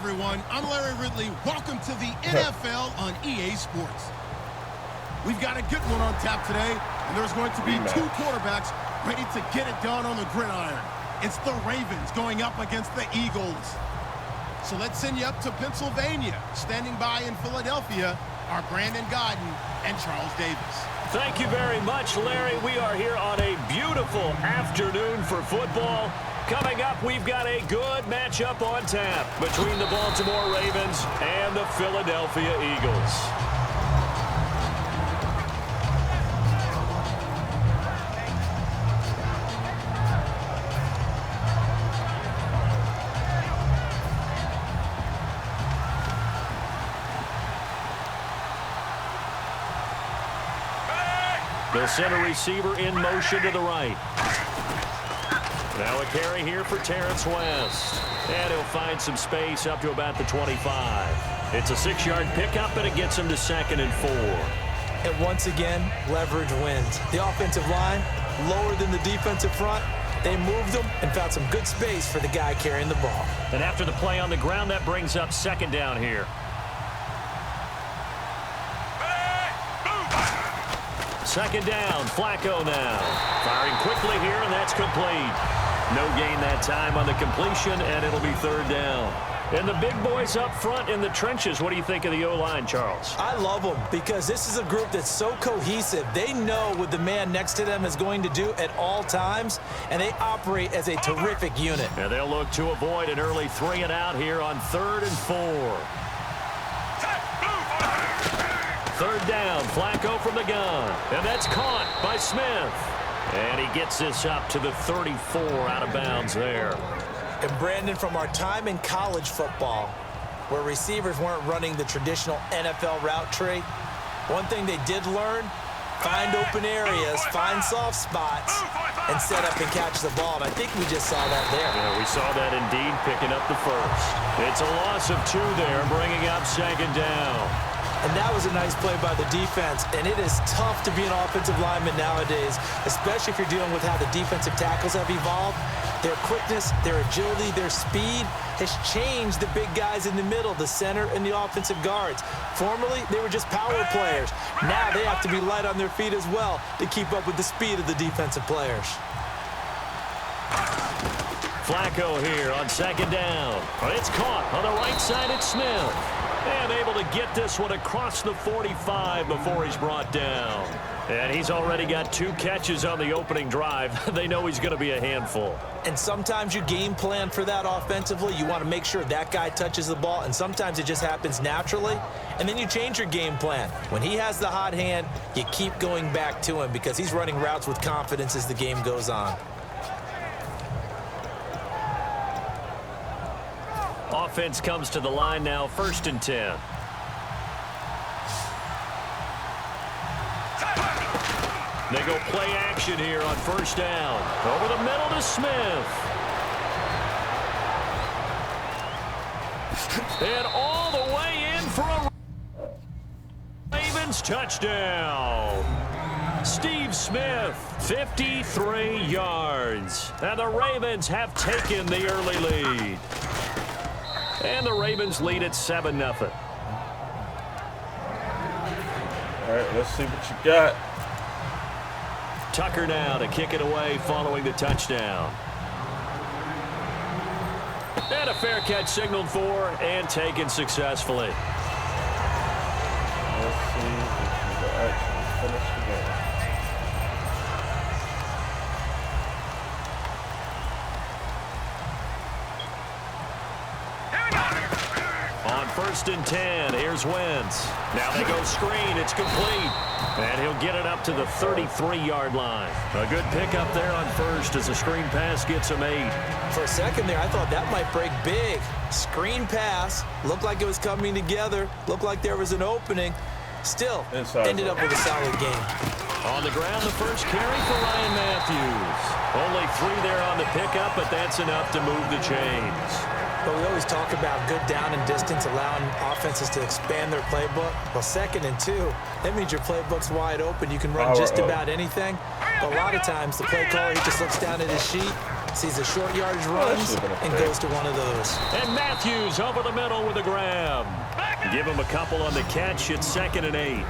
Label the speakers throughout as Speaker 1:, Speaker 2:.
Speaker 1: everyone. I'm Larry Ridley. Welcome to the NFL on EA Sports. We've got a good one on tap today, and there's going to be two quarterbacks ready to get it done on the gridiron. It's the Ravens going up against the Eagles. So let's send you up to Pennsylvania. Standing by in Philadelphia are Brandon Godden and Charles Davis.
Speaker 2: Thank you very much, Larry. We are here on a beautiful afternoon for football. Coming up, we've got a good matchup on tap between the Baltimore Ravens and the Philadelphia Eagles. The center receiver in motion to the right. Now a carry here for Terrence West. And he'll find some space up to about the 25. It's a 6-yard pickup, and it gets him to 2nd and 4.
Speaker 3: And once again, leverage wins. The offensive line, lower than the defensive front. They moved them and found some good space for the guy carrying the ball.
Speaker 2: And after the play on the ground, that brings up 2nd down here. Second down, Flacco now. Firing quickly here, and that's complete. No gain that time on the completion, and it'll be 3rd down. And the big boys up front in the trenches, what do you think of the O-line, Charles?
Speaker 3: I love them because this is a group that's so cohesive. They know what the man next to them is going to do at all times, and they operate as a terrific unit.
Speaker 2: And they'll look to avoid an early 3-and-out here on 3rd and 4. 3rd down, Flacco from the gun. And that's caught by Smith. And he gets this up to the 34 out of bounds there.
Speaker 3: And Brandon, from our time in college football, where receivers weren't running the traditional NFL route tree, one thing they did learn, find open areas, find soft spots, and set up and catch the ball. And I think we just saw that there.
Speaker 2: Yeah, we saw that indeed, picking up the first. It's a loss of 2 there, bringing up 2nd down.
Speaker 3: And that was a nice play by the defense. And it is tough to be an offensive lineman nowadays, especially if you're dealing with how the defensive tackles have evolved. Their quickness, their agility, their speed has changed the big guys in the middle, the center and the offensive guards. Formerly, they were just power players. Now they have to be light on their feet as well to keep up with the speed of the defensive players.
Speaker 2: Flacco here on 2nd down. But it's caught on the right side. It's Smith. And able to get this one across the 45 before he's brought down. And he's already got 2 catches on the opening drive. They know he's going to be a handful.
Speaker 3: And sometimes you game plan for that offensively. You want to make sure that guy touches the ball, and sometimes it just happens naturally. And then you change your game plan. When he has the hot hand, you keep going back to him because he's running routes with confidence as the game goes on.
Speaker 2: Offense comes to the line now, 1st and 10. They go play action here on 1st down. Over the middle to Smith. And all the way in for a Ravens touchdown. Steve Smith, 53 yards. And the Ravens have taken the early lead. And the Ravens lead at 7-0.
Speaker 4: All right, let's see what you got.
Speaker 2: Tucker now to kick it away following the touchdown. And a fair catch signaled for and taken successfully.
Speaker 4: Let's see if we can actually finish the game.
Speaker 2: On 1st and 10, here's Wentz. Now they go screen. It's complete. And he'll get it up to the 33-yard line. A good pickup there on 1st as the screen pass gets him 8.
Speaker 3: For a second there, I thought that might break big. Screen pass. Looked like it was coming together. Looked like there was an opening. Still, ended up with a solid game.
Speaker 2: On the ground, the first carry for Ryan Matthews. Only 3 there on the pickup, but that's enough to move the chains.
Speaker 3: But we always talk about good down and distance, allowing offenses to expand their playbook. Well, 2nd and 2, that means your playbook's wide open. You can run just about anything. But a lot of times, the play caller, he just looks down at his sheet, sees the short yardage runs and goes to one of those.
Speaker 2: And Matthews over the middle with a grab. Give him a couple on the catch. It's 2nd and 8.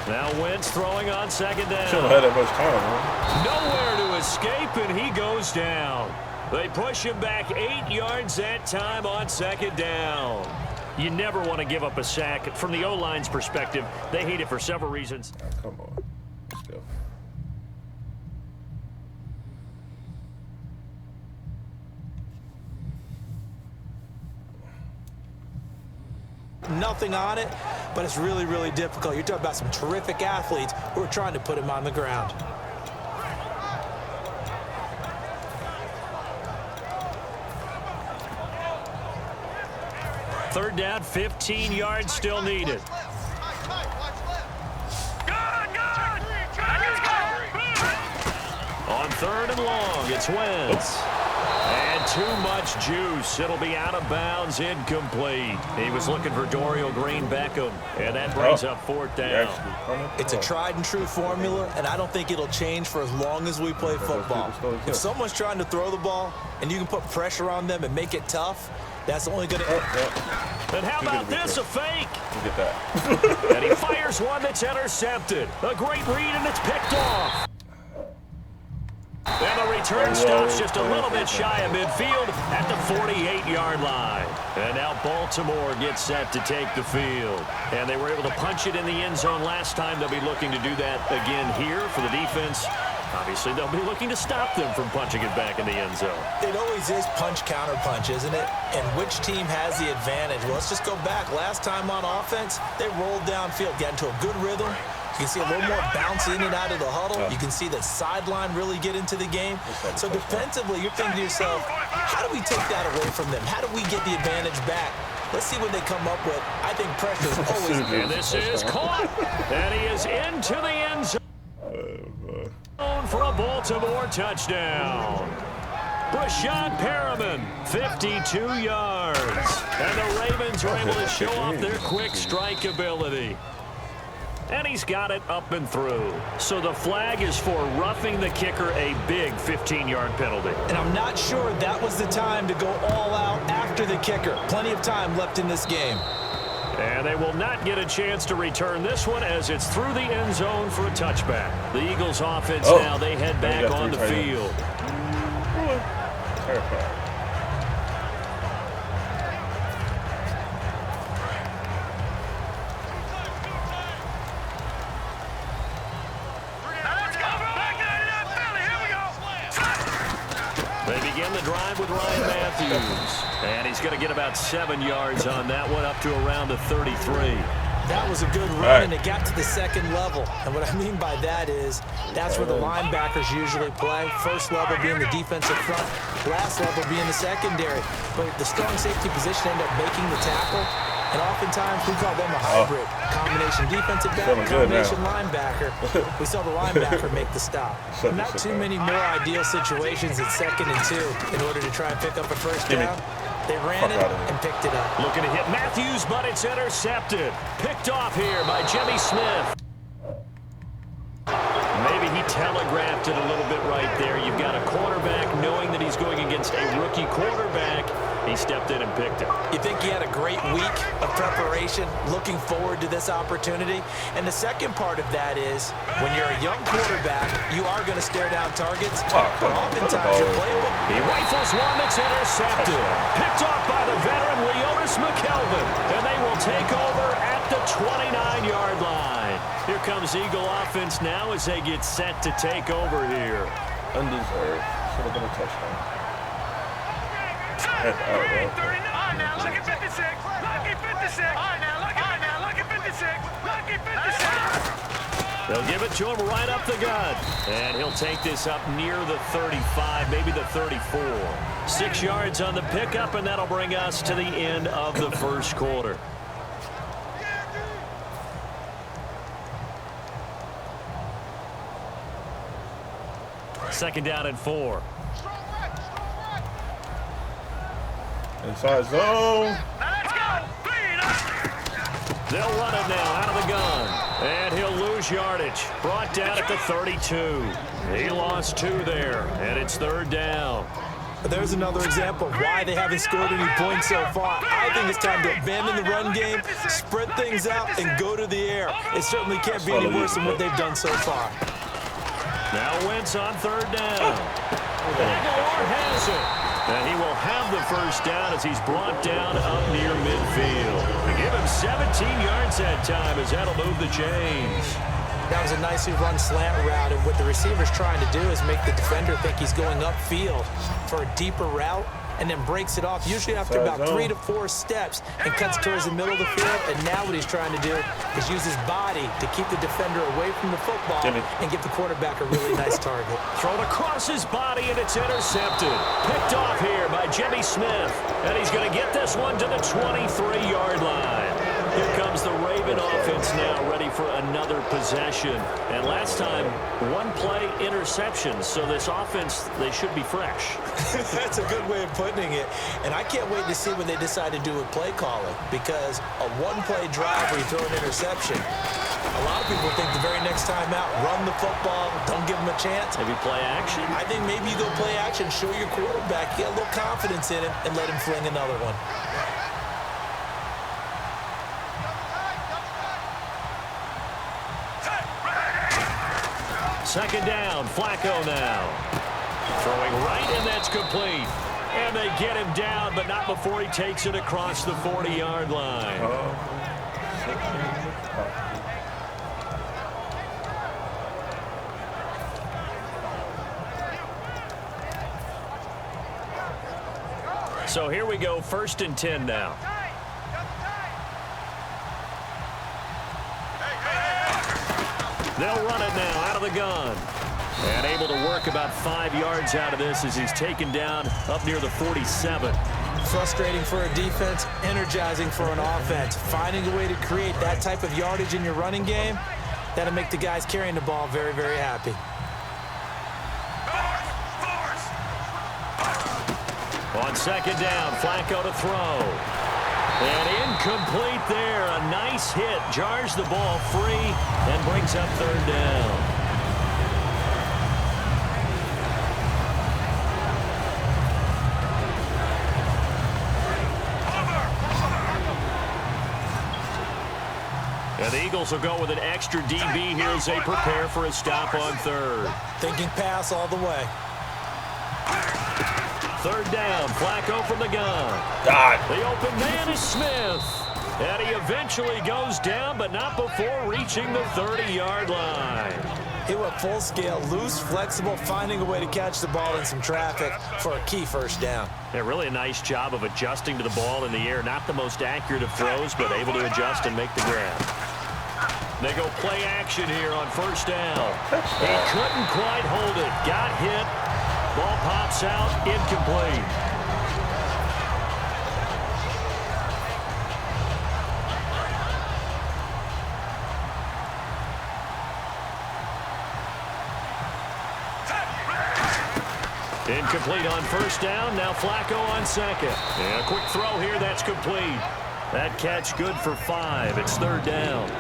Speaker 2: Now Wentz throwing on 2nd down.
Speaker 4: Shouldn't have had that much time, man.
Speaker 2: Nowhere to escape, and he goes down. They push him back 8 yards that time on 2nd down. You never want to give up a sack. From the O-line's perspective, they hate it for several reasons.
Speaker 4: Oh, come on. Let's go.
Speaker 3: Nothing on it, but it's really, really difficult. You're talking about some terrific athletes who are trying to put him on the ground.
Speaker 2: Third down, 15 yards still needed. On 3rd and long, it's Wentz. And too much juice. It'll be out of bounds, incomplete. He was looking for Dorial Green-Beckham, and that brings up 4th down.
Speaker 3: It's a tried and true formula, and I don't think it'll change for as long as we play football. If someone's trying to throw the ball and you can put pressure on them and make it tough, that's only going to...
Speaker 2: And how about this, a fake?
Speaker 4: Look at that.
Speaker 2: And he fires one that's intercepted. A great read, and it's picked off. And the return stops just a little bit shy of midfield at the 48-yard line. And now Baltimore gets set to take the field. And they were able to punch it in the end zone last time. They'll be looking to do that again here for the defense. Obviously, they'll be looking to stop them from punching it back in the end zone.
Speaker 3: It always is punch-counter-punch, isn't it? And which team has the advantage? Well, let's just go back. Last time on offense, they rolled downfield, got into a good rhythm. You can see a little more bounce in and out of the huddle. You can see the sideline really get into the game. So defensively, you're thinking to yourself, how do we take that away from them? How do we get the advantage back? Let's see what they come up with. I think pressure is always...
Speaker 2: And this is caught. And he is into the end zone for a Baltimore touchdown. Brashad Perriman, 52 yards. And the Ravens are able to show off their quick strike ability. And he's got it up and through. So the flag is for roughing the kicker, a big 15-yard penalty.
Speaker 3: And I'm not sure that was the time to go all out after the kicker. Plenty of time left in this game.
Speaker 2: And they will not get a chance to return this one as it's through the end zone for a touchback. The Eagles offense now, they head back on the field.
Speaker 4: Terrified.
Speaker 2: They begin the drive with Ryan Matthews. And he's going to get about 7 yards on that one, up to around the 33.
Speaker 3: That was a good run, and it got to the second level. And what I mean by that is that's where the linebackers usually play. First level being the defensive front, last level being the secondary. But the strong safety position ended up making the tackle. And oftentimes we call them a hybrid. Combination defensive back, combination linebacker. We saw the linebacker make the stop. Not too many more ideal situations at 2nd and 2 in order to try and pick up a first down. They ran it and picked it up.
Speaker 2: Looking to hit Matthews, but it's intercepted. Picked off here by Jimmy Smith. Maybe he telegraphed it a little bit right there. You've got a quarterback knowing that he's going against a rookie quarterback. He stepped in and picked it.
Speaker 3: You think he had a great week of preparation, looking forward to this opportunity? And the second part of that is, when you're a young quarterback, you are going to stare down targets, but oftentimes you're playable.
Speaker 2: He rifles one that's intercepted. Picked off by the veteran Leonis McKelvin. And they will take over at the 29-yard line. Here comes Eagle offense now as they get set to take over here.
Speaker 4: Undeserved. Should have been a touchdown.
Speaker 5: Now look at 56. Lucky 56. Now look at 56. Lucky 56.
Speaker 2: They'll give it to him right up the gut. And he'll take this up near the 35, maybe the 34. 6 yards on the pickup, and that'll bring us to the end of the first quarter. Second down and 4.
Speaker 4: Inside zone.
Speaker 5: Let's go.
Speaker 2: They'll run it now out of the gun. And he'll lose lose yardage. Brought down at the 32. He lost 2 there, and it's 3rd down.
Speaker 3: There's another example of why they haven't scored any points so far. I think it's time to abandon the run game, spread things out, and go to the air. It certainly can't be any worse than what they've done so far.
Speaker 2: Now Wentz on 3rd down. Aguilar has it. And he will have the 1st down as he's brought down up near midfield. They give him 17 yards that time as that'll move the chains.
Speaker 3: That was a nicely run slant route, and what the receiver's trying to do is make the defender think he's going upfield for a deeper route, and then breaks it off, usually after about 3 to 4 steps, and cuts towards the middle of the field. And now what he's trying to do is use his body to keep the defender away from the football and give the quarterback a really nice target.
Speaker 2: Thrown across his body, and it's intercepted. Picked off here by Jimmy Smith, and he's going to get this one to the 23-yard line. Here comes the Raven offense now, ready for another possession. And last time, 1-play interception. So this offense, they should be fresh.
Speaker 3: That's a good way of putting it. And I can't wait to see what they decide to do with play calling, because a 1-play drive where you throw an interception, a lot of people think the very next time out, run the football, don't give them a chance.
Speaker 2: Maybe play action?
Speaker 3: I think maybe you go play action, show your quarterback, get a little confidence in him, and let him fling another one.
Speaker 2: Second down, Flacco now. Throwing right, and that's complete. And they get him down, but not before he takes it across the 40-yard line. So here we go, 1st and 10 now. They'll run it now out of the gun. And able to work about 5 yards out of this as he's taken down up near the 47.
Speaker 3: Frustrating for a defense, energizing for an offense. Finding a way to create that type of yardage in your running game, that'll make the guys carrying the ball very, very happy.
Speaker 2: On 2nd down, Flacco to throw. And incomplete there. A nice hit. Jars the ball free and brings up 3rd down. And the Eagles will go with an extra DB here as they prepare for a stop on 3rd.
Speaker 3: Thinking pass all the way.
Speaker 2: 3rd down, Flacco from the gun. The open man is Smith. And he eventually goes down, but not before reaching the 30-yard line.
Speaker 3: He went full scale, loose, flexible, finding a way to catch the ball in some traffic for a key 1st down.
Speaker 2: Yeah, really a nice job of adjusting to the ball in the air. Not the most accurate of throws, but able to adjust and make the grab. They go play action here on 1st down. He couldn't quite hold it. Got hit. Ball pops out, incomplete. Incomplete on 1st down. Now Flacco on 2nd. And a quick throw here. That's complete. That catch good for 5. It's 3rd down.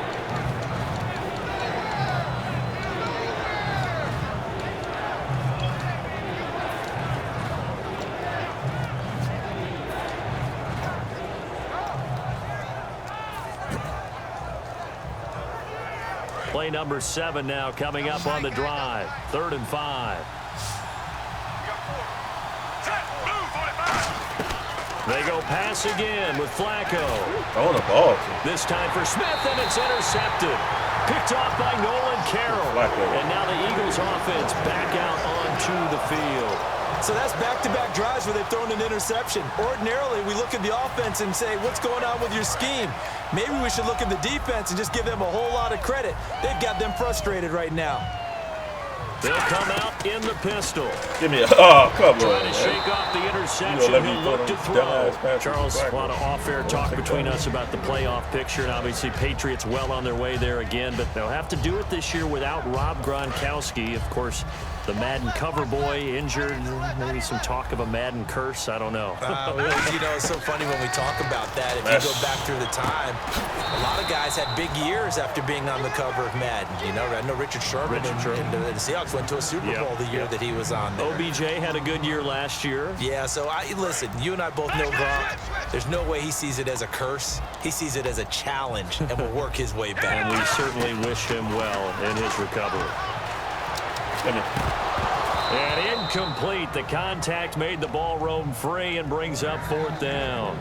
Speaker 2: Play number 7 now coming up on the drive. 3rd and 5. They go pass again with Flacco.
Speaker 4: On the ball.
Speaker 2: This time for Smith, and it's intercepted. Picked off by Nolan Carroll. And now the Eagles offense back out onto the field.
Speaker 3: So that's back-to-back drives where they've thrown an interception. Ordinarily, we look at the offense and say, what's going on with your scheme? Maybe we should look at the defense and just give them a whole lot of credit. They've got them frustrated right now.
Speaker 2: They'll come out in the pistol.
Speaker 4: Give me a, oh, come on.
Speaker 2: Trying to shake off the interception. He'll look to throw. Charles, a lot of off-air talk between us about the playoff picture, and obviously Patriots well on their way there again, but they'll have to do it this year without Rob Gronkowski. Of course, The Madden cover boy injured. Maybe some talk of a Madden curse. I don't know.
Speaker 3: You know, it's so funny when we talk about that. If you go back through the time, a lot of guys had big years after being on the cover of Madden. You know, I know Richard Sherman and the Seahawks went to a Super Bowl the year that he was on there.
Speaker 2: OBJ had a good year last year.
Speaker 3: Yeah, so listen, you and I both know Gronk. There's no way he sees it as a curse. He sees it as a challenge and will work his way back.
Speaker 2: And we certainly wish him well in his recovery. And incomplete. The contact made the ball roam free and brings up 4th down.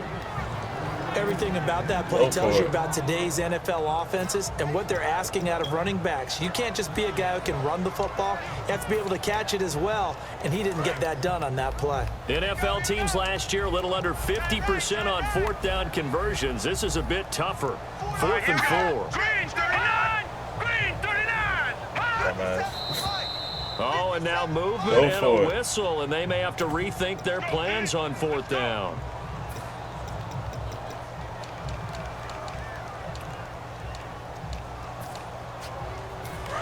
Speaker 3: Everything about that play tells you about today's NFL offenses and what they're asking out of running backs. You can't just be a guy who can run the football. You have to be able to catch it as well, and he didn't get that done on that play.
Speaker 2: NFL teams last year a little under 50% on 4th down conversions. This is a bit tougher. 4th and 4.
Speaker 5: Green 39! Green 39!
Speaker 2: Oh, and now movement and a whistle, and they may have to rethink their plans on 4th down.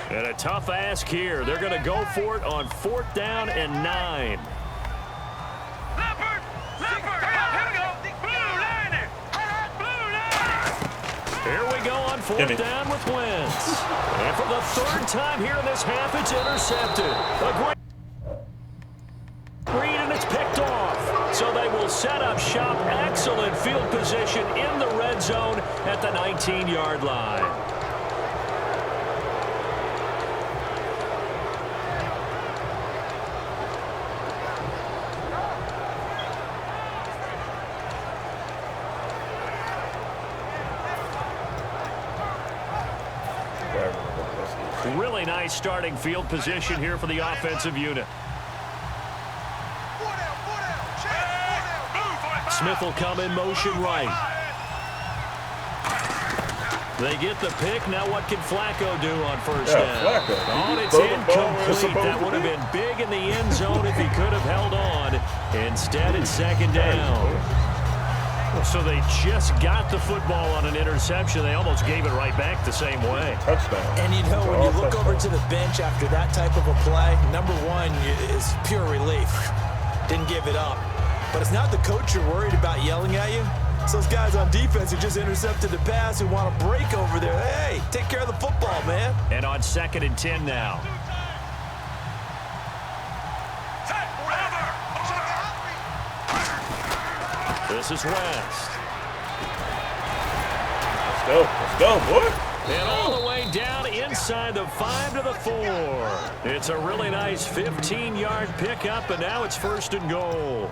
Speaker 2: And a tough ask here. They're going to go for it on 4th down and 9.
Speaker 5: Leopard! Leopard! Here we go! Blue liner! Blue liner!
Speaker 2: Here we go on 4th down with Wentz. And for the 3rd time here in this half, it's intercepted. A great read, and it's picked off. So they will set up shop. Excellent field position in the red zone at the 19-yard line. Really nice starting field position here for the offensive unit. Smith will come in motion right. They get the pick. Now what can Flacco do on 1st down? Oh, it's incomplete. That would have been big in the end zone if he could have held on. Instead, it's 2nd down. So they just got the football on an interception. They almost gave it right back the same way.
Speaker 4: Touchdown.
Speaker 3: And you know, when you look over to the bench after that type of a play, number one is pure relief. Didn't give it up. But it's not the coach you're worried about yelling at you. It's those guys on defense who just intercepted the pass who want to break over there. Hey, take care of the football, man.
Speaker 2: And on 2nd and 10 now. This is West.
Speaker 4: Let's go, boy.
Speaker 2: And all the way down inside the 5 to the 4. It's a really nice 15-yard pickup, and now it's 1st and goal.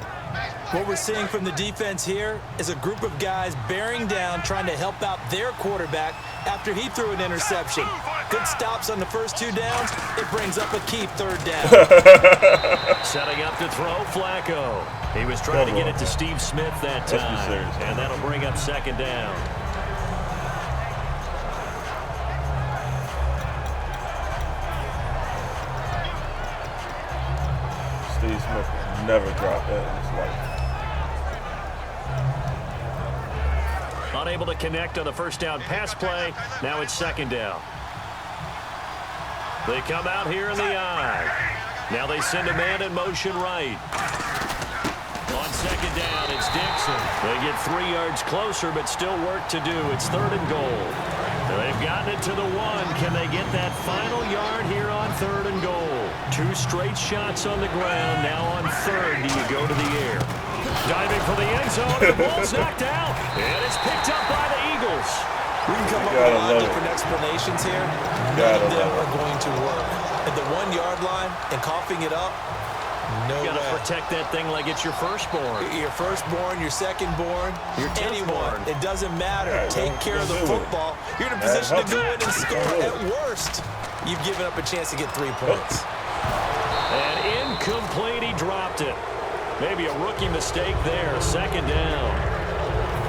Speaker 3: What we're seeing from the defense here is a group of guys bearing down, trying to help out their quarterback after he threw an interception. Good stops on the first 2 downs. It brings up a key 3rd down.
Speaker 2: Setting up to throw, Flacco. He was trying to get it to Steve Smith that time. And that'll bring up 2nd down.
Speaker 4: Steve Smith will never drop that in his life.
Speaker 2: Unable to connect on the 1st down pass play. Now it's 2nd down. They come out here in the eye. Now they send a man in motion right. On 2nd down, it's Dixon. They get 3 yards closer, but still work to do. It's 3rd and goal. They've gotten it to the 1. Can they get that final yard here on 3rd and goal? 2 straight shots on the ground. Now on 3rd, do you go to the air? Diving for the end zone. The ball's knocked out. And it's picked up by the Eagles.
Speaker 3: We can come up with a lot of different explanations here. None of them are going to work. At the 1-yard line and coughing it up, no way.
Speaker 2: You got to protect that thing like it's your firstborn.
Speaker 3: Your firstborn, your secondborn,
Speaker 2: your
Speaker 3: anyone. It doesn't matter. Take care of the football. You're in a position to go in and score. At worst, you've given up a chance to get 3 points.
Speaker 2: And incomplete, he dropped it. Maybe a rookie mistake there. 2nd down.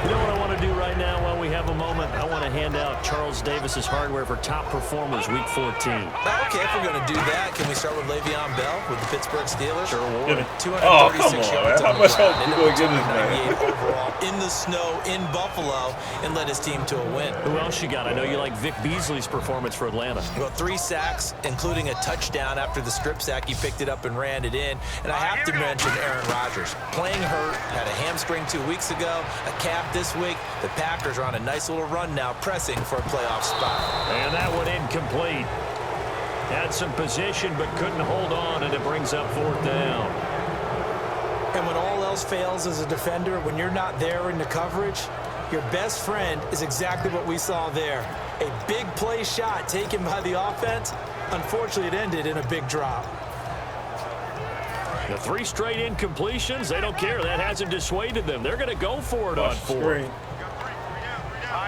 Speaker 2: You know what I want to do right now while we have a moment? I want to hand out Charles Davis's hardware for top performers week 14.
Speaker 3: Okay, if we're going to do that, can we start with Le'Veon Bell with the Pittsburgh Steelers?
Speaker 2: Sure,
Speaker 4: Give me.
Speaker 3: 236 yards
Speaker 4: How
Speaker 3: on the
Speaker 4: much hope
Speaker 3: ground,
Speaker 4: you
Speaker 3: ended
Speaker 4: gonna
Speaker 3: with
Speaker 4: give this man?
Speaker 3: 298 overall in the snow in Buffalo and led his team to a win.
Speaker 2: Who else you got? I know you like Vic Beasley's performance for Atlanta.
Speaker 3: Well, 3 sacks, including a touchdown after the strip sack. He picked it up and ran it in. And I have to mention Aaron Rodgers. Playing hurt, had a hamstring 2 weeks ago, a calf this week. The Packers are on a nice little run now, pressing for a playoff spot.
Speaker 2: And that one incomplete. Had some position but couldn't hold on, and it brings up 4th down.
Speaker 3: And when all else fails as a defender, when you're not there in the coverage, your best friend is exactly what we saw there. A big play shot taken by the offense. Unfortunately, it ended in a big drop.
Speaker 2: The 3 straight incompletions, they don't care. That hasn't dissuaded them. They're going to go for it on 4th.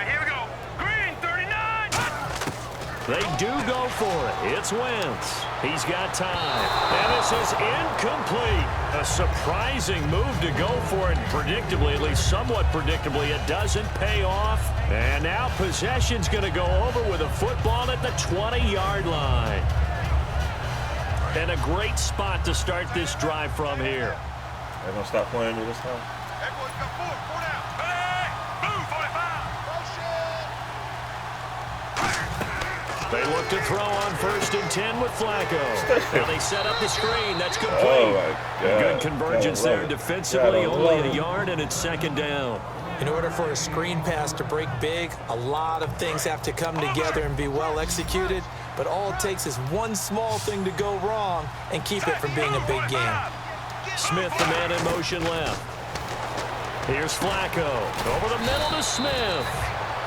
Speaker 5: Here we go. Green, 39.
Speaker 2: They do go for it. It's Wentz. He's got time. And this is incomplete. A surprising move to go for it. Predictably, at least somewhat predictably, it doesn't pay off. And now possession's going to go over with a football at the 20-yard line. And a great spot to start this drive from here.
Speaker 4: They're going to stop playing me this time.
Speaker 5: Everyone's got 4 down. Hey, blue 45.
Speaker 2: They look to throw on 1st and 10 with Flacco. Now they set up the screen. That's complete.
Speaker 4: Oh, my God.
Speaker 2: Good convergence there defensively. Only a yard, and it's 2nd down.
Speaker 3: In order for a screen pass to break big, a lot of things have to come together and be well executed. But all it takes is one small thing to go wrong and keep it from being a big game.
Speaker 2: Smith, the man in motion left. Here's Flacco. Over the middle to Smith.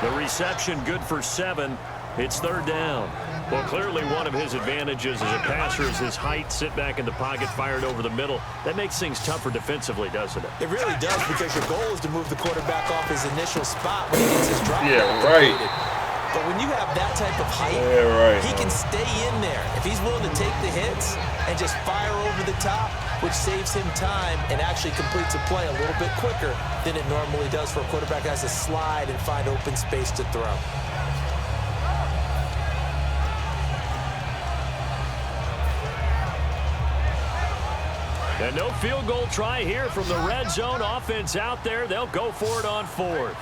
Speaker 2: The reception good for 7. It's 3rd down. Well, clearly one of his advantages as a passer is his height. Sit back in the pocket, fired over the middle. That makes things tougher defensively, doesn't it?
Speaker 3: It really does, because your goal is to move the quarterback off his initial spot when he gets his drop.
Speaker 4: Yeah, right.
Speaker 3: But when you have that type of height, he can stay in there. If he's willing to take the hits and just fire over the top, which saves him time and actually completes a play a little bit quicker than it normally does for a quarterback that has to slide and find open space to throw.
Speaker 2: And no field goal try here from the red zone. Offense out there. They'll go for it on 4th.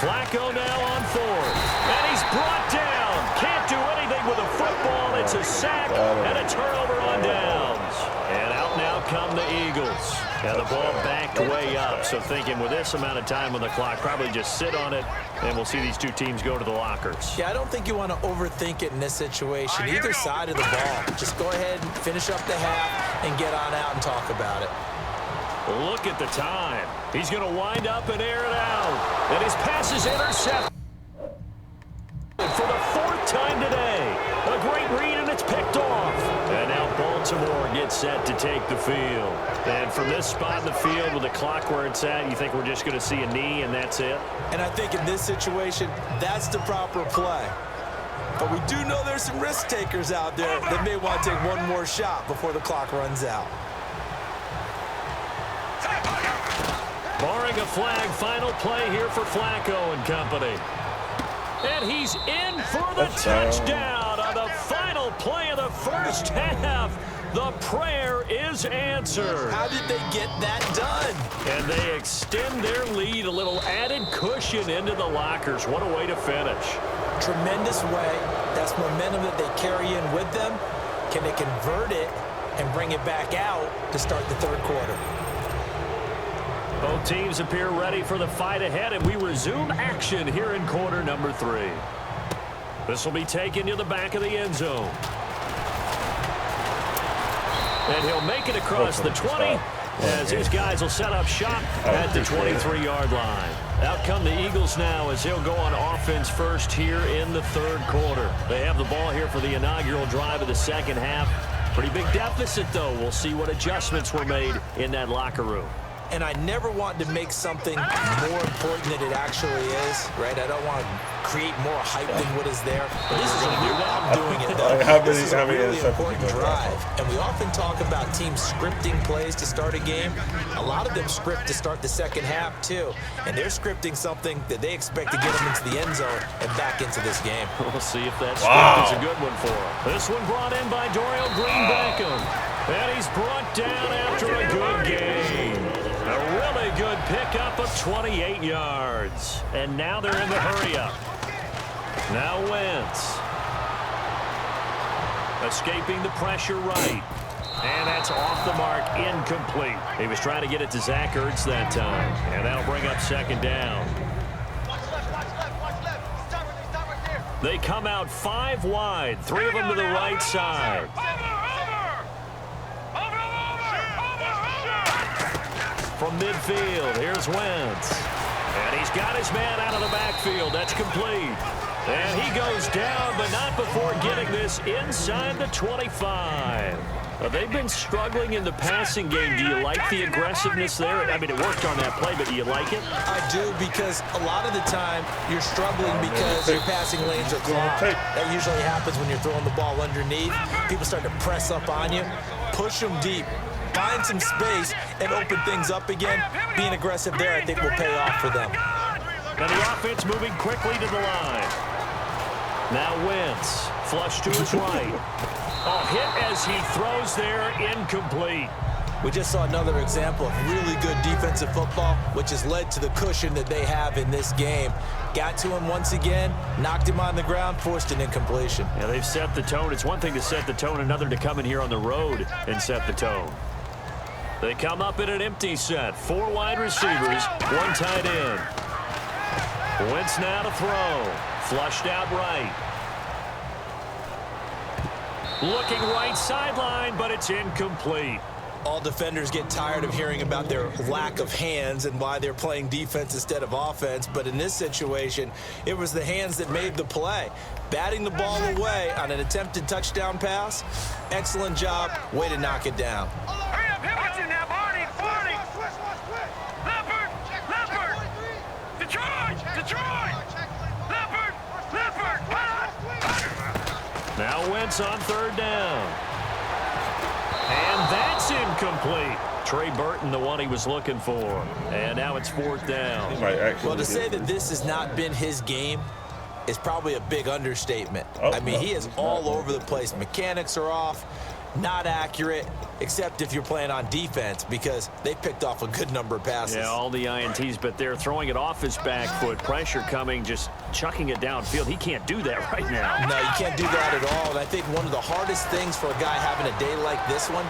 Speaker 2: Flacco now on 4th. And he's brought down. Can't do anything with a football. It's a sack and a turnover on downs. And out now come the Eagles. And the ball backed way up. So thinking with this amount of time on the clock, probably just sit on it, and we'll see these 2 teams go to the lockers.
Speaker 3: Yeah, I don't think you want to overthink it in this situation. Either side of the ball. Just go ahead and finish up the half and get on out and talk about it.
Speaker 2: Look at the time. He's going to wind up and air it out. And his pass is intercepted for the 4th time today. A great read, and it's picked off. And now Baltimore gets set to take the field. And from this spot in the field with the clock where it's at, you think we're just going to see a knee and that's it?
Speaker 3: And I think in this situation, that's the proper play. But we do know there's some risk takers out there that may want to take one more shot before the clock runs out.
Speaker 2: Barring a flag, final play here for Flacco and company. And he's in for the touchdown on the final play of the 1st half. The prayer is answered.
Speaker 3: How did they get that done?
Speaker 2: And they extend their lead, a little added cushion into the lockers. What a way to finish.
Speaker 3: Tremendous way. That's momentum that they carry in with them. Can they convert it and bring it back out to start the 3rd quarter?
Speaker 2: Both teams appear ready for the fight ahead, and we resume action here in quarter number 3. This will be taken to the back of the end zone. And he'll make it across the 20 as his guys will set up shop at the 23-yard line. Out come the Eagles now as he'll go on offense first here in the 3rd quarter. They have the ball here for the inaugural drive of the 2nd half. Pretty big deficit, though. We'll see what adjustments were made in that locker room.
Speaker 3: And I never want to make something more important than it actually is, right? I don't want to create more hype than what is there. But this is a new love doing it, though.
Speaker 4: Like, how
Speaker 3: This
Speaker 4: many-
Speaker 3: is
Speaker 4: how
Speaker 3: a
Speaker 4: many
Speaker 3: really
Speaker 4: interceptions
Speaker 3: important
Speaker 4: you gonna drop?
Speaker 3: drive, and we often talk about teams scripting plays to start a game. A lot of them script to start the second half, too, and they're scripting something that they expect to get them into the end zone and back into this game.
Speaker 2: We'll see if that script is a good one for him. This one brought in by Dorial Green-Beckham. And he's brought down after a good game. A really good pickup of 28 yards. And now they're in the hurry-up. Now Wentz. Escaping the pressure right. And that's off the mark, incomplete. He was trying to get it to Zach Ertz that time. And that'll bring up second down. They come out 5 wide, 3 of them to the right side. From midfield, here's Wentz. And he's got his man out of the backfield. That's complete. And he goes down, but not before getting this inside the 25. They've been struggling in the passing game. Do you like the aggressiveness there? I mean, it worked on that play, but do you like it?
Speaker 3: I do, because a lot of the time you're struggling because your passing lanes are clogged. That usually happens when you're throwing the ball underneath. People start to press up on you. Push them deep. Find some space and open things up again. Being aggressive there, I think, will pay off for them.
Speaker 2: And the offense moving quickly to the line. Now Wentz, flush to his right. Oh, hit as he throws there, incomplete.
Speaker 3: We just saw another example of really good defensive football, which has led to the cushion that they have in this game. Got to him once again, knocked him on the ground, forced an incompletion.
Speaker 2: Yeah, they've set the tone. It's one thing to set the tone, another to come in here on the road and set the tone. They come up in an empty set. 4 wide receivers, 1 tight end. Wentz now to throw. Flushed out right. Looking right sideline, but it's incomplete.
Speaker 3: All defenders get tired of hearing about their lack of hands and why they're playing defense instead of offense. But in this situation, it was the hands that made the play. Batting the ball away on an attempted touchdown pass. Excellent job. Way to knock it down.
Speaker 5: Hurry up, what's in that, Barney? Barney! Leopard! Leopard! Detroit! Leopard!
Speaker 2: Now Wentz on 3rd down. And that's incomplete. Trey Burton, the one he was looking for. And now it's 4th down.
Speaker 3: Well, to say that this has not been his game is probably a big understatement. I mean, he is all over the place. Mechanics are off, not accurate, except if you're playing on defense, because they picked off a good number of passes.
Speaker 2: Yeah, all the INTs, but they're throwing it off his back foot. Pressure coming, just chucking it downfield. He can't do that right now.
Speaker 3: No, you can't do that at all. And I think one of the hardest things for a guy having a day like this one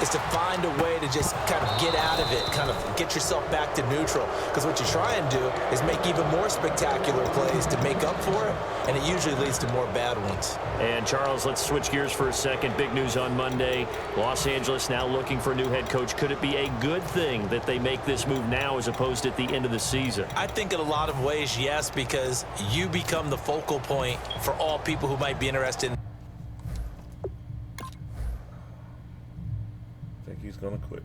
Speaker 3: is to find a way to just kind of get out of it, kind of get yourself back to neutral. Because what you try and do is make even more spectacular plays to make up for it, and it usually leads to more bad ones.
Speaker 2: And, Charles, let's switch gears for a second. Big news on Monday. Los Angeles now looking for a new head coach. Could it be a good thing that they make this move now as opposed to at the end of the season?
Speaker 3: I think in a lot of ways, yes, because you become the focal point for all people who might be interested in.
Speaker 4: I think he's gonna quit.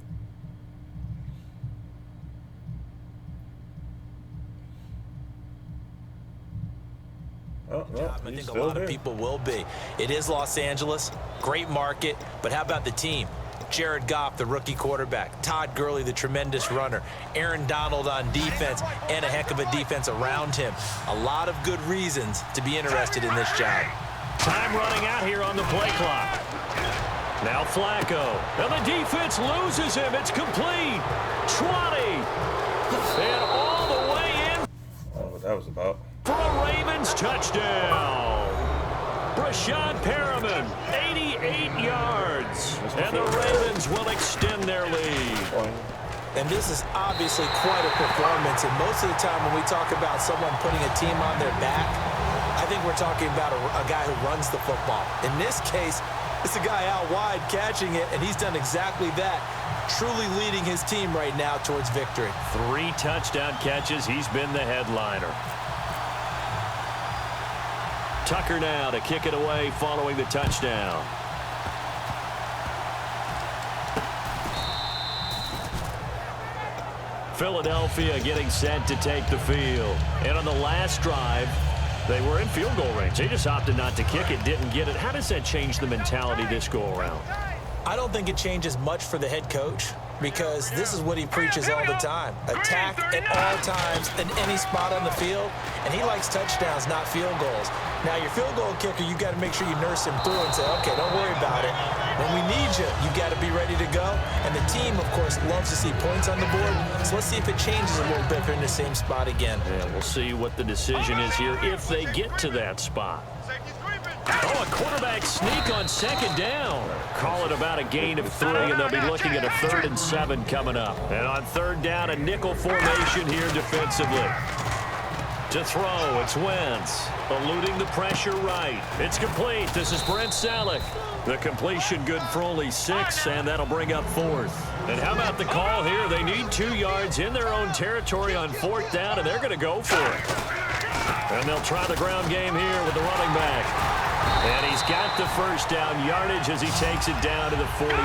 Speaker 4: Oh, no,
Speaker 3: I
Speaker 4: he's
Speaker 3: think a
Speaker 4: still
Speaker 3: lot
Speaker 4: there.
Speaker 3: of people will be. It is Los Angeles, great market, but how about the team? Jared Goff, the rookie quarterback, Todd Gurley, the tremendous runner, Aaron Donald on defense, and a heck of a defense around him. A lot of good reasons to be interested in this job.
Speaker 2: Time running out here on the play clock. Now Flacco. And the defense loses him. It's complete. 20. And all the way in.
Speaker 4: Oh, what that was about.
Speaker 2: For a Ravens touchdown. Brashad Perriman, 88 yards. And the Ravens will extend their lead.
Speaker 3: And this is obviously quite a performance. And most of the time when we talk about someone putting a team on their back, I think we're talking about a guy who runs the football. In this case, it's a guy out wide catching it, and he's done exactly that, truly leading his team right now towards victory.
Speaker 2: 3 touchdown catches. He's been the headliner. Tucker now to kick it away following the touchdown. Philadelphia getting set to take the field. And on the last drive, They were in field goal range. They just opted not to kick it, didn't get it. How does that change the mentality this go-around?
Speaker 3: I don't think it changes much for the head coach because this is what he preaches all the time. Attack at all times in any spot on the field, and he likes touchdowns, not field goals. Now, your field goal kicker, you got to make sure you nurse him through and say, okay, don't worry about it. When we need you, you got to be ready to go. And the team, of course, loves to see points on the board. So let's see if it changes a little bit if they're in the same spot again.
Speaker 2: Yeah, we'll see what the decision is here if they get to that spot. Oh, a quarterback sneak on second down. Call it about a gain of 3, and they'll be looking at a 3rd and 7 coming up. And on 3rd down, a nickel formation here defensively. To throw, it's Wentz, eluding the pressure right. It's complete. This is Brent Selleck. The completion good for only 6, and that'll bring up 4th. And how about the call here? They need 2 yards in their own territory on 4th down, and they're going to go for it. And they'll try the ground game here with the running back. And he's got the 1st down yardage as he takes it down to the 49.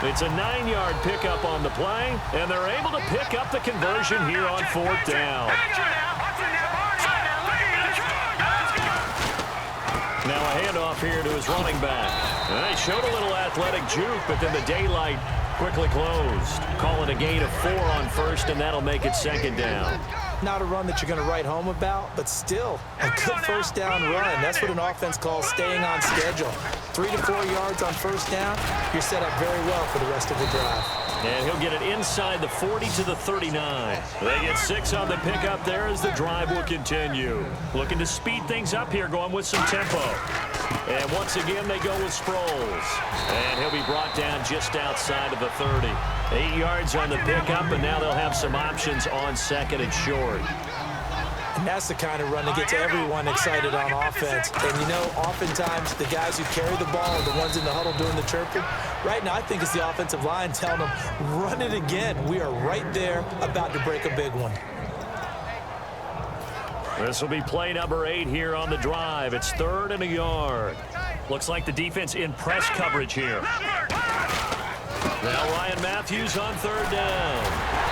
Speaker 2: It's a 9-yard pickup on the play, and they're able to pick up the conversion here on 4th down. Now a handoff here to his running back. And they showed a little athletic juke, but then the daylight quickly closed. Call it a gain of 4 on 1st, and that'll make it 2nd down.
Speaker 3: Not a run that you're going to write home about, but still a good 1st down run. That's what an offense calls staying on schedule. 3 to 4 yards on 1st down, you're set up very well for the rest of the drive.
Speaker 2: And he'll get it inside the 40 to the 39. They get 6 on the pickup there as the drive will continue. Looking to speed things up here, going with some tempo. And once again, they go with Sproles. And he'll be brought down just outside of the 30. 8 yards on the pickup, and now they'll have some options on 2nd and short.
Speaker 3: And that's the kind of run that gets everyone excited on offense. And, you know, oftentimes the guys who carry the ball are the ones in the huddle doing the chirping. Right now, I think it's the offensive line telling them, run it again. We are right there about to break a big one.
Speaker 2: This will be play number 8 here on the drive. It's 3rd and a yard. Looks like the defense in press coverage here. Now Ryan Matthews on 3rd down.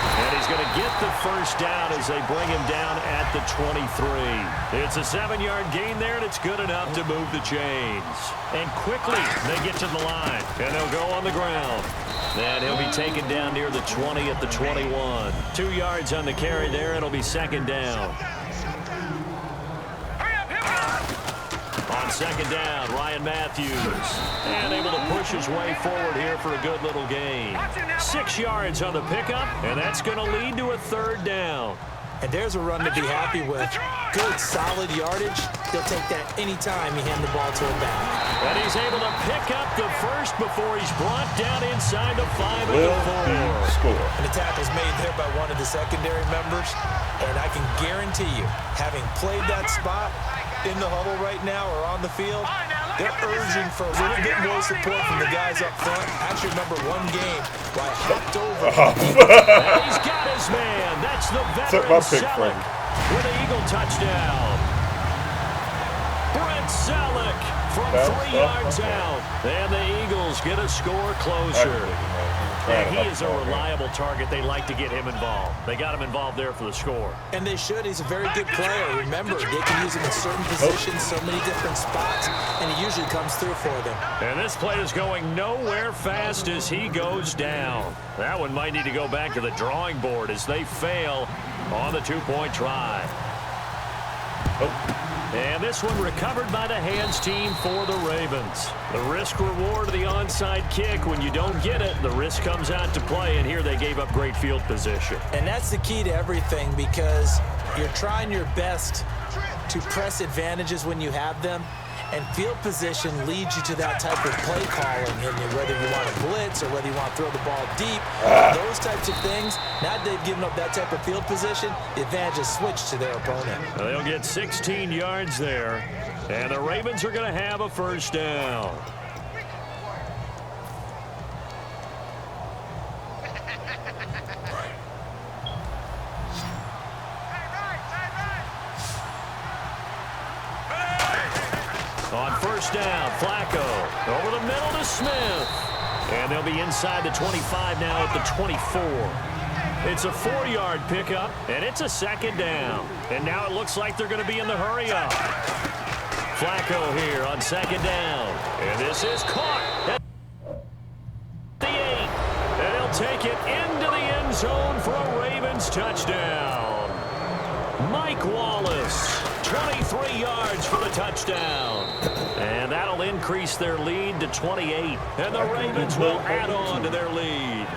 Speaker 2: And he's going to get the 1st down as they bring him down at the 23. It's a 7-yard gain there, and it's good enough to move the chains. And quickly, they get to the line, and they'll go on the ground. And he'll be taken down near the 20 at the 21. 2 yards on the carry there, it'll be 2nd down. On 2nd down, Ryan Matthews. And able to push his way forward here for a good little gain. 6 yards on the pickup, and that's going to lead to a 3rd down.
Speaker 3: And there's a run to be happy with. Good, solid yardage. He'll take that anytime you hand the ball to him back.
Speaker 2: And he's able to pick up the 1st before he's brought down inside the 5 at the 4.
Speaker 3: And the tackle's made there by one of the secondary members. And I can guarantee you, having played that spot in the huddle right now or on the field, they're urging for a little bit more support from the guys up front. I actually remember one game where I hopped over.
Speaker 2: And he's got his man. That's the veteran Selleck with an Eagle touchdown. Brent Selleck from 3 yards out. And the Eagles get a score closer. And he is a reliable target. They like to get him involved. They got him involved there for the score.
Speaker 3: And they should. He's a very good player. Remember, they can use him in certain positions, so many different spots, and he usually comes through for them.
Speaker 2: And this play is going nowhere fast as he goes down. That one might need to go back to the drawing board as they fail on the 2-point try. And this one recovered by the hands team for the Ravens. The risk-reward of the onside kick. When you don't get it, the risk comes out to play, and here they gave up great field position.
Speaker 3: And that's the key to everything because you're trying your best to press advantages when you have them, and field position leads you to that type of play calling, and whether you want to blitz or whether you want to throw the ball deep, those types of things. Now that they've given up that type of field position, the advantage is switched to their opponent.
Speaker 2: They'll get 16 yards there, and the Ravens are going to have a 1st down. On 1st down, Flacco over the middle to Smith. And they'll be inside the 25 now at the 24. It's a 4-yard pickup, and it's a second down. And now it looks like they're going to be in the hurry-up. Flacco here on second down. And this is caught at the 8. And he'll take it into the end zone for a Ravens touchdown. Mike Wallace, 23 yards for the touchdown. And that'll increase their lead to 28. And the Ravens will add on to their lead.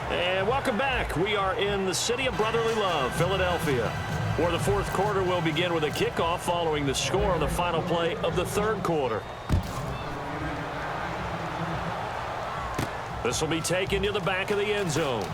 Speaker 2: And welcome back. We are in the city of brotherly love, Philadelphia, where the fourth quarter will begin with a kickoff following the score on the final play of the third quarter. This will be taken to the back of the end zone.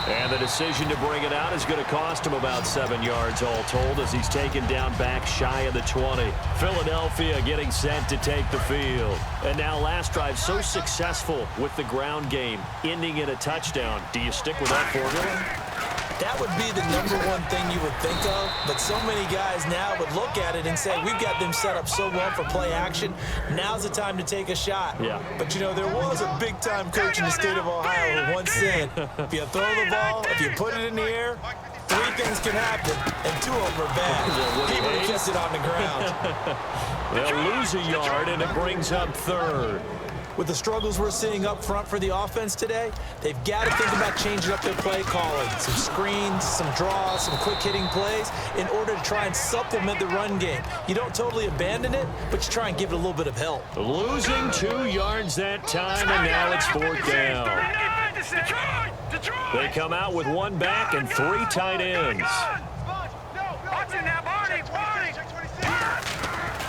Speaker 2: And the decision to bring it out is going to cost him about 7 yards all told as he's taken down back shy of the 20. Philadelphia getting set to take the field. And now last drive so successful with the ground game, ending in a touchdown. Do you stick with that formula?
Speaker 3: That would be the #1 thing you would think of, but so many guys now would look at it and say, we've got them set up so well for play action. Now's the time to take a shot.
Speaker 2: Yeah.
Speaker 3: But, you know, there was a big-time coach in the state of Ohio who once said, if you throw the ball, if you put it in the air, 3 things can happen, and 2 of them are bad. He would have kept it on the ground.
Speaker 2: They'll lose a yard, and it brings up third.
Speaker 3: With the struggles we're seeing up front for the offense today, they've got to think about changing up their play calling. Some screens, some draws, some quick-hitting plays in order to try and supplement the run game. You don't totally abandon it, but you try and give it a little bit of help.
Speaker 2: Losing 2 yards that time, and now it's 4th down. They come out with 1 back and 3 tight ends.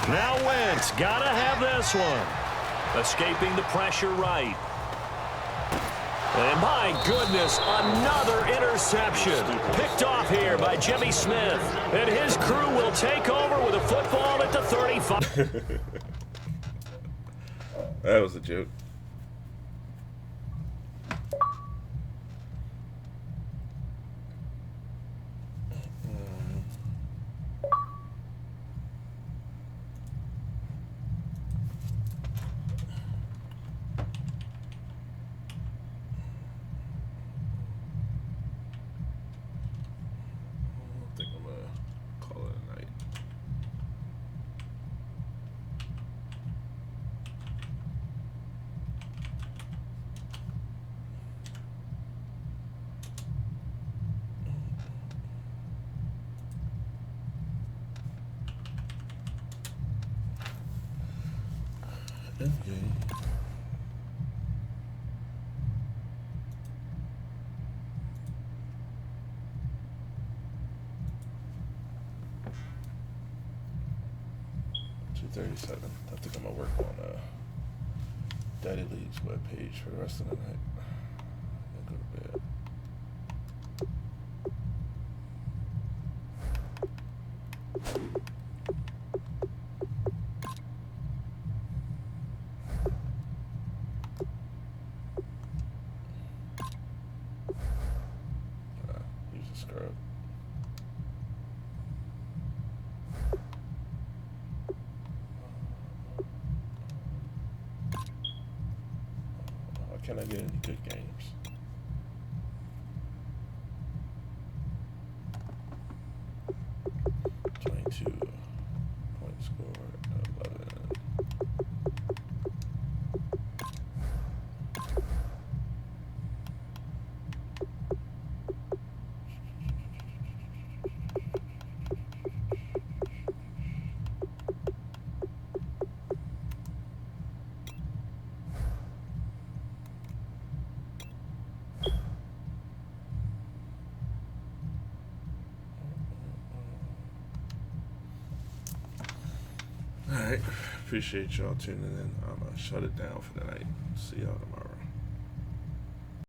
Speaker 2: Now Wentz, gotta have this one. Escaping the pressure right. And my goodness, another interception. Picked off here by Jimmy Smith. And his crew will take over with a football at the 35.
Speaker 4: That was a joke. Okay. 2:37. I think I'm gonna work on Daddy League's webpage for the rest of the night. And go to bed. Use a scrub. Can I get any good games? Point score, 11. Alright, appreciate y'all tuning in. I'm gonna shut it down for the night. See y'all tomorrow.